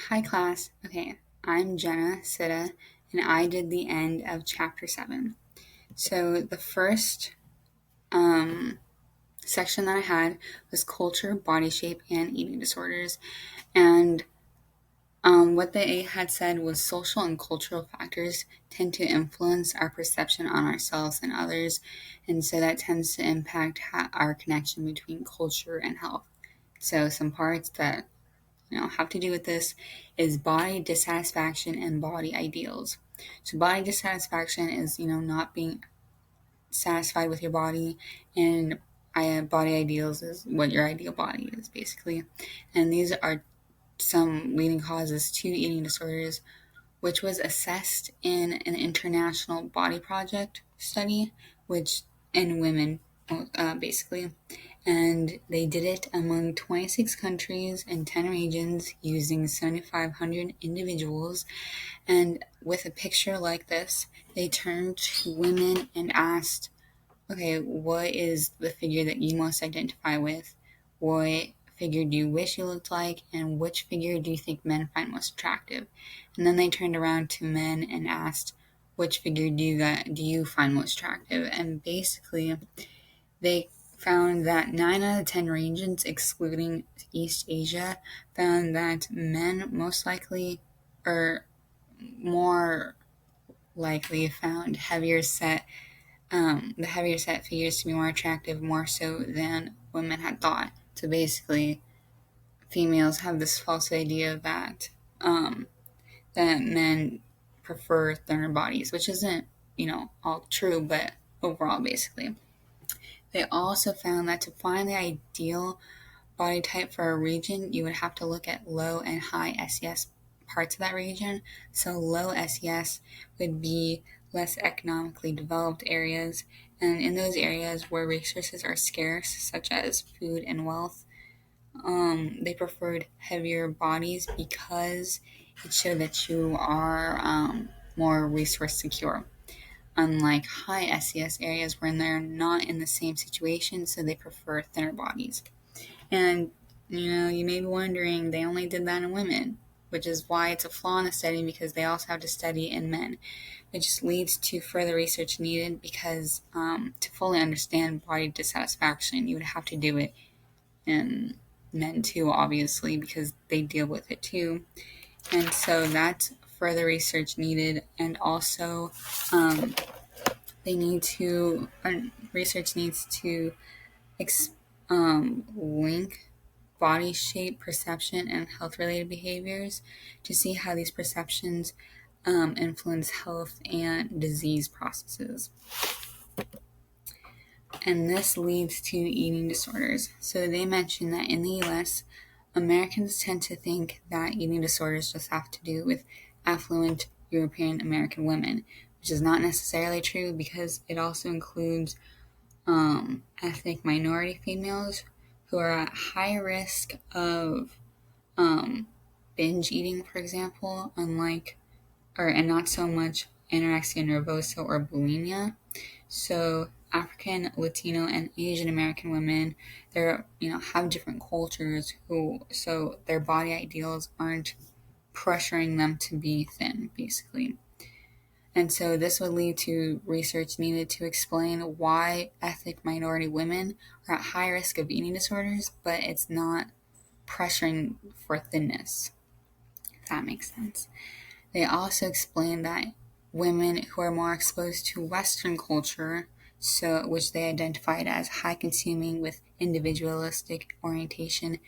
Hi class. Okay, I'm Jenna Sitta, and I did the end of chapter 7. So the first section that I had was culture, body shape, and eating disorders. And what they had said was social and cultural factors tend to influence our perception on ourselves and others, and so that tends to impact our connection between culture and health. So some parts that have to do with this is body dissatisfaction and body ideals. So body dissatisfaction is, not being satisfied with your body, and body ideals is what your ideal body is, basically. And these are some leading causes to eating disorders, which was assessed in an international body project study, which in women, basically. And they did it among 26 countries and 10 regions using 7,500 individuals. And with a picture like this, they turned to women and asked, okay, what is the figure that you most identify with? What figure do you wish you looked like? And which figure do you think men find most attractive? And then they turned around to men and asked, which figure do you find most attractive? And basically, they found that 9 out of 10 regions, excluding East Asia, found that men most likely, or more likely, found the heavier set figures to be more attractive, more so than women had thought. So basically, females have this false idea that men prefer thinner bodies, which isn't, all true, but overall, basically. They also found that to find the ideal body type for a region, you would have to look at low and high SES parts of that region. So low SES would be less economically developed areas, and in those areas where resources are scarce, such as food and wealth, they preferred heavier bodies because it showed that you are more resource secure. Unlike high SES areas where they're not in the same situation, so they prefer thinner bodies. And, you may be wondering, they only did that in women, which is why it's a flaw in the study, because they also have to study in men, which leads to further research needed because to fully understand body dissatisfaction, you would have to do it in men too, obviously, because they deal with it too. And so that's further research needed, and also research needs to link body shape perception and health-related behaviors to see how these perceptions influence health and disease processes. And this leads to eating disorders. So they mentioned that in the US, Americans tend to think that eating disorders just have to do with affluent European American women, which is not necessarily true because it also includes ethnic minority females who are at high risk of binge eating, for example, and not so much anorexia nervosa or bulimia. So African, Latino, and Asian American women, have different cultures so their body ideals aren't pressuring them to be thin, basically. And so this would lead to research needed to explain why ethnic minority women are at high risk of eating disorders, but it's not pressuring for thinness, if that makes sense. They also explain that women who are more exposed to Western culture, which they identified as high consuming with individualistic orientation,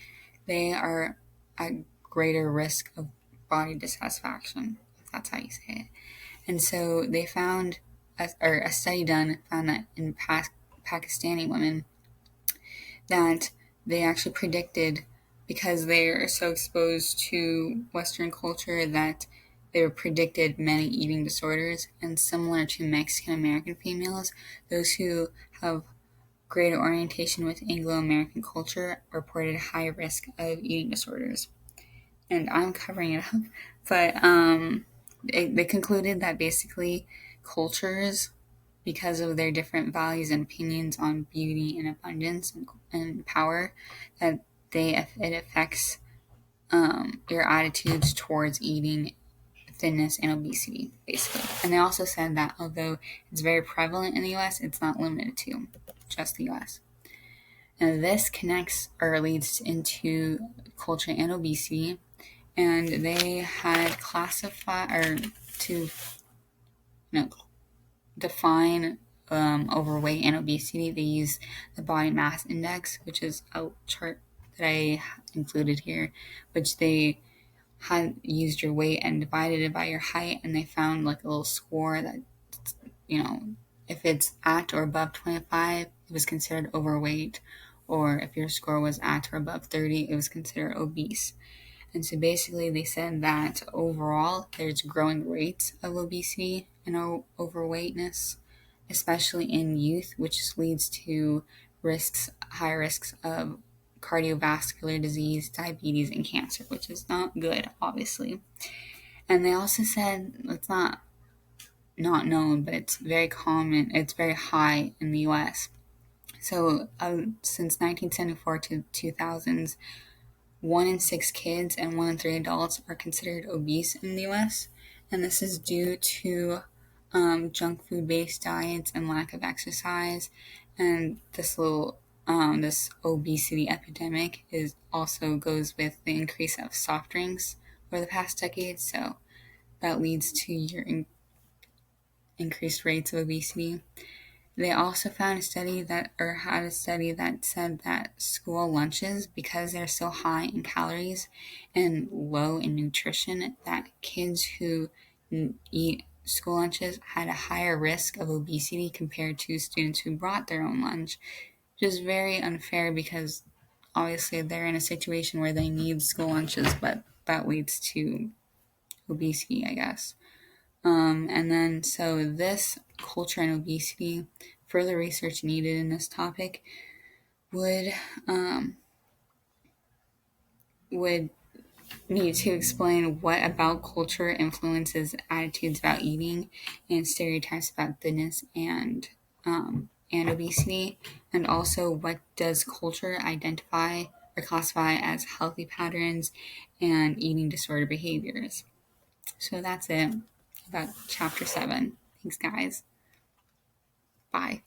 they are at greater risk of body dissatisfaction, if that's how you say it. And so they found, a study done found that in Pakistani women, that they actually predicted, because they are so exposed to Western culture, that they were predicted many eating disorders. And similar to Mexican American females, those who have greater orientation with Anglo-American culture reported a higher risk of eating disorders. And I'm covering it up, but they concluded that basically cultures, because of their different values and opinions on beauty and abundance and power, that it affects your attitudes towards eating, thinness, and obesity, basically. And they also said that although it's very prevalent in the US, it's not limited to just the US. And this connects or leads into culture and obesity. And they had classified or to define overweight and obesity. They use the body mass index, which is a chart that I included here, which they had used your weight and divided it by your height, and they found like a little score that, if it's at or above 25, it was considered overweight, or if your score was at or above 30, it was considered obese. And so basically, they said that overall, there's growing rates of obesity and overweightness, especially in youth, which leads to high risks of cardiovascular disease, diabetes, and cancer, which is not good, obviously. And they also said it's not known, but it's very common. It's very high in the U.S. So since 1974 to 2000s, 1 in 6 kids and 1 in 3 adults are considered obese in the U.S., and this is due to junk food-based diets and lack of exercise. And this obesity epidemic also goes with the increase of soft drinks over the past decade. So that leads to your increased rates of obesity. They also found had a study that said that school lunches, because they're so high in calories and low in nutrition, that kids who eat school lunches had a higher risk of obesity compared to students who brought their own lunch, which is very unfair because obviously they're in a situation where they need school lunches, but that leads to obesity, I guess. And then, so this culture and obesity, further research needed in this topic would need to explain what about culture influences attitudes about eating and stereotypes about thinness and obesity, and also what does culture identify or classify as healthy patterns and eating disorder behaviors. So that's it about chapter 7. Thanks, guys. Bye.